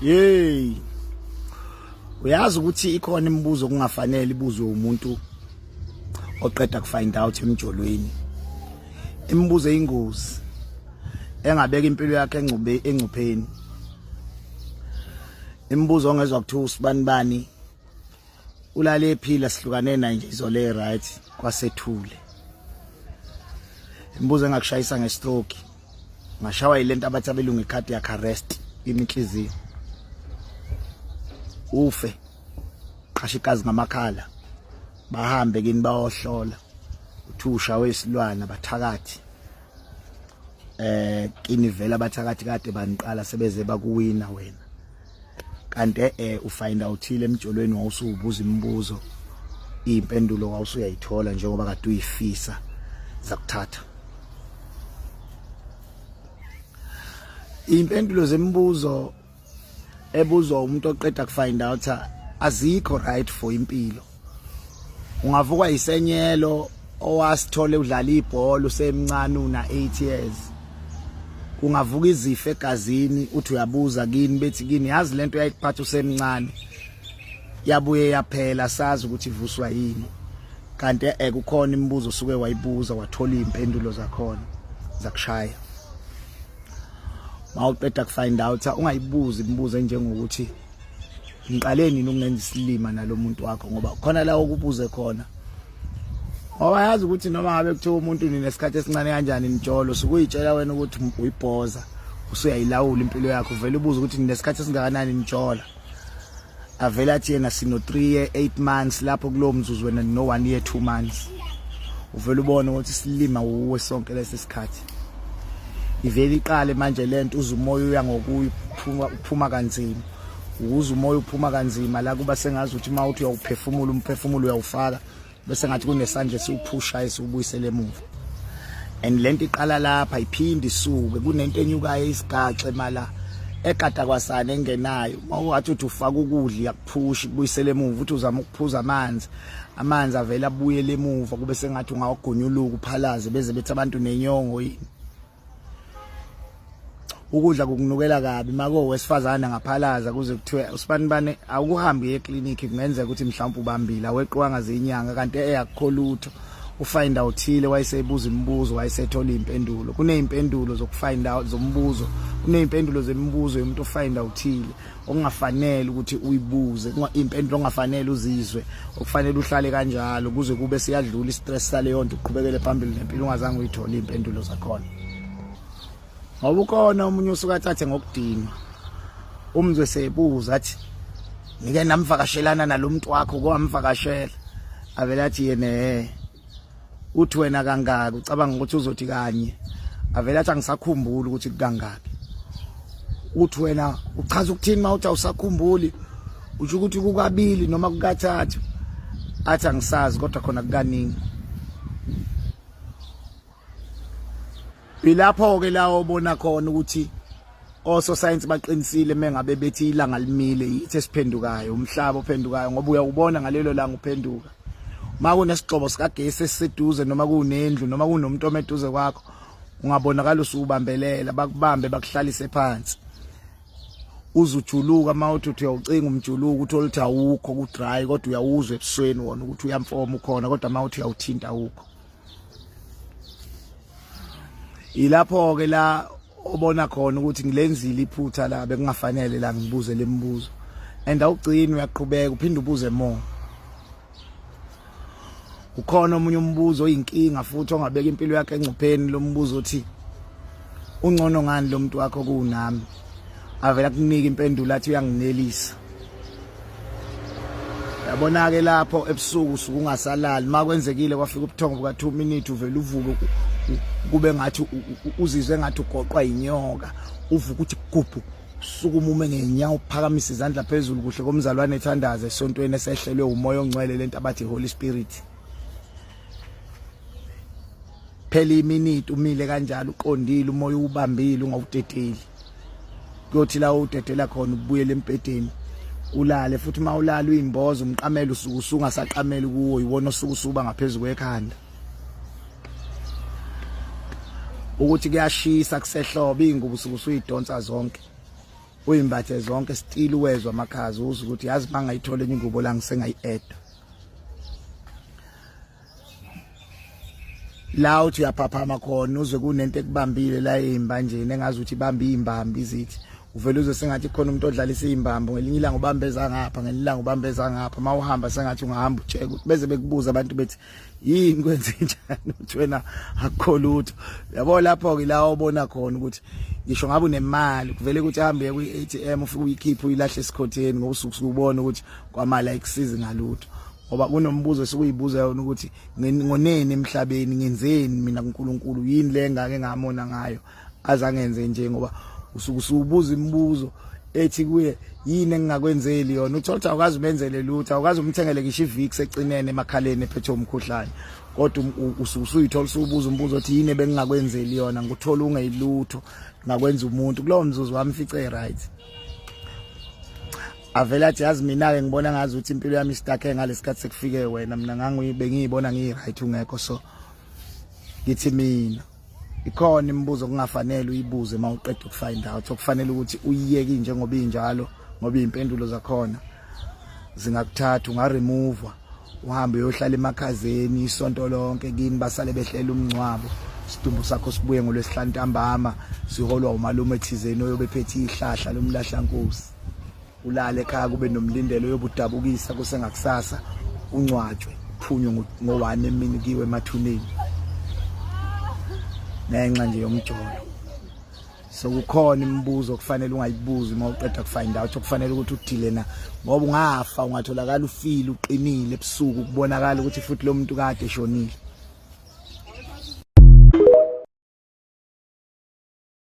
Hey, uyazi ukuthi ikhona imibuzo kungafanele ibuzwe umuntu oqeda kufind out emjolweni. Imibuzo eyingozi engabeka impilo yakhe engcupheni. Imibuzo ongezwe kuthiwa usibani ulale ephila sihlukane naye nje izole right kwasethule. Imibuzo engakushayisa ngestroke. Ngashawa ilento abathi abelungu cardiac arrest inhliziyo. Ufe qasha igazi ngamakhala bahambe kini bayohlola uthusha wesilwana bathakathi kini vela bathakathi kade baniqala sebeze bakuwina wena kanti ufind out emjolweni wawusubuza imibuzo impendulo wawusuyayithola njengoba kade uyifisa zakuthatha impendulo zemibuzo ebuzwa umuntu oqeda kufind out azikho right for impilo. Ungavukwa isenyelo owasithole udlala ibhola usemncane una 8 years. Kungavuka izifo egazini uthi uyabuza kini bethi kini yazi lento yayiphatha usemncane yabuye yaphela sazi ukuthi ivuswa yini kanti kukhona imibuzo osuke wayibuza wathola impendulo zakhona zakushaya. Mawuqeda kufind out ungayibuzi imibuzo enjengokuthi ngiqale nini ukungenza isilima nalomuntu wakho ngoba khona la ukubuze khona owayazi ukuthi noma ngabe kuthiwa umuntu ninesikhathi esincane kanjani njalo sukuyitshela wena ukuthi uyibhoza usuyayilawula impilo yakho vele ubuza ukuthi ninesikhathi esingakanani njalo avela athi yena sino 3 year 8 months lapho kulowo mzuzu wena no 1 year 2 months uvela ubone ukuthi silima uwe sonke lesikhathi iveli iqale manje lento uzumoya uya ngokuphuma kanzima uza umoya uphuma kanzima la kuba sengazi ukuthi mawuthi uyawuphefumula umphefumulo uyawufaka bese ngathi kunesandla esiuphusha esubuyisele emuva and lento iqala lapha iphindi isuke kunento enyukayo isigaxe mala egada kwasana engenayo mawuthi uthi ufaka ukudla yakuphusha kubuyisele emuva uthi uzama ukuphuza amanzi avela abuyele emuva kube sengathi ungawugonyuluka uphalaze beze bethi abantu nenyongo yini ukudla kukunukela kabi mako wesifazana ngaphalaza kuze kuthiwe usibanibane awukuhambi eclinic kungenzeka ukuthi mhlawumbe ubambile aweqwanga zenyanga kanti eyakholutho ufind outhile wayesebuza imibuzo wayesethola impendulo kuneimpendulo zokufind out zombuzo kuneimpendulo zemibuzo yomuntu ofind outhile okungafanele ukuthi uyibuze impendulo ongafanele uzizwe okufanele uhlale kanjalo kuze kube siyadlula istress saleyo nto uqhubekele phambili nempilo ungazange uyithole impendulo zakhona. Ngoba ukhona umunye usuka athathe ngokudinwa umzwe sebuza athi ngike namvakashelana nalomuntu wakho kwamvakashela avela athi yena uthi wena kangaka ucabanga ukuthi uzothi kanye avela athi angisakhumbuli ukuthi kangaka uthi wena uchaza ukuthini mawuthi awusakhumbuli uthi ukuthi kukabili noma kukathathu athi angisazi kodwa khona kukaningi. Bilapho ke la obona khona ukuthi oso science baqinisile mengabe bethi ilanga limile yithi esiphendukayo umhlaba ophendukayo ngoba uyawubona ngalelo langa uphenduka makunesigxobo sikagesi esiseduze noma kunendlu noma kunomuntu omeduze kwakho ungabonakala usubambelela bakubambe bakuhlalise phansi uzujuluka mawuthi uyawucinga umjuluko uthola ukuthi awukho ku dry kodwa uyawuzwa ebusweni wona ukuthi uyamfoma ukhona kodwa mawuthi uyawuthinta awukho. Ilapho ke la obona khona ukuthi ngilenzile iphutha la bekungafanele la ngibuze lemibuzo and awugcini uyaqhubeka uphinde ubuze more. Ukhona omunye umbuzo oyinkinga futhi ongabeka impilo yakhe engcupheni lo mbuzo uthi ungcono ngani lo muntu wakho kunami avela kunika impendulo athi uyanginelisa. Yabona ke lapho ebusuku usuku ungasalali makwenzekile kwafika ubuthongo buka 2 minutes uvela uvuke kube ngathi uzizwe ngathi ugoqwa inyoka uvuka ukuthi gubhu sukuma ume ngenyawo uphakamisa izandla phezulu kuhle komzalwane ethandaza esontweni esehlelwe umoya ongcwele lento abathi Holy Spirit. Phela iminute umile kanjalo uqondile umoya ubambile ungawuteteli kuyothi la utetela khona ubuyele empedeni ulale futhi mawulala uyimbozo umqamelo usuka saqamela kuwo yibona osuku usuba ngaphezulu kwekhanda ukuthi kuyashisa kusehlobo ingubo usuku usuyidonsa zonke uyimbathe zonke still uwezwa amakhazi uze ukuthi yazi mangayithola enye ingubo la ngisengayi-eda la uthi uyaphaphama khona uzwe kunento ekubambile la eyimbanjeni engazi ukuthi ibambe izimbambi izithi uvela uze sengathi khona umuntu odlalisa izimbambo ngelinye ilanga ubambeza ngapha ngelinye ilanga ubambeza ngapha mawuhamba sengathi ungahamba ucheck ukuthi beze bekubuza abantu bethi yini kwenze njani uthi wena akukho lutho yabo lapho ke la ubona khona ukuthi ngisho ngabe unemali kuvele ukuthi ahambe kwi-ATM ufike uyikhiphe uyilahle esikhotheni ngoba usuke ubona ukuthi kwamali ayikusizi ngalutho ngoba kunombuzo sikuyibuza yona ukuthi ngoneni emhlabeni ngenzeni mina kuNkulunkulu yini le ngake ngamona ngayo azangenze nje ngoba usubuza imibuzo ethi kuye yini engingakwenzeli yona uthola ukuthi awukazi umenzele lutho awukazi umthengele ngisho ivix ecinene emakhaleni ephethe umkhuhlane kodwa usuyithola usubuza umbuzo othi yini bengingakwenzeli yona nguthola ungayilutho ngakwenza umuntu kulowo mzuzu wami fice right avela athi yazi mina ke ngibona ngazi ukuthi impilo yami istakhe ngalesikhathi sekufike wena mina bengiyibona ngiyi-right ungekho so ngithi mina ikhona imibuzo kungafanele uyibuze mawuqeda ukufind out okufanele ukuthi uyiyeke njengoba injalo ngoba izimpendulo zakhona zingakuthatha ungaremove uhambe uyohlala emakhazeni isonto lonke kini basale behlela umncwabo sidumbu sakho sibuye ngolwesihlanu ntambama siholwa umalume ethizeni oyobephethe ihlahla lomlahla nkosi ulale ekhaya kube nomlindelo yobudabukisa kusengakusasa uncwatshwe phunywe ngo1 emini kiwe emathuneni nenxa nje yomjolo so kukhona imibuzo kufanele ungayibuzi mawuqeda kufind out okufanele ukuthi udile na ngoba ungafa ungatholakala ufile uqinile ebusuku kubonakala ukuthi futhi lo muntu kade eshonile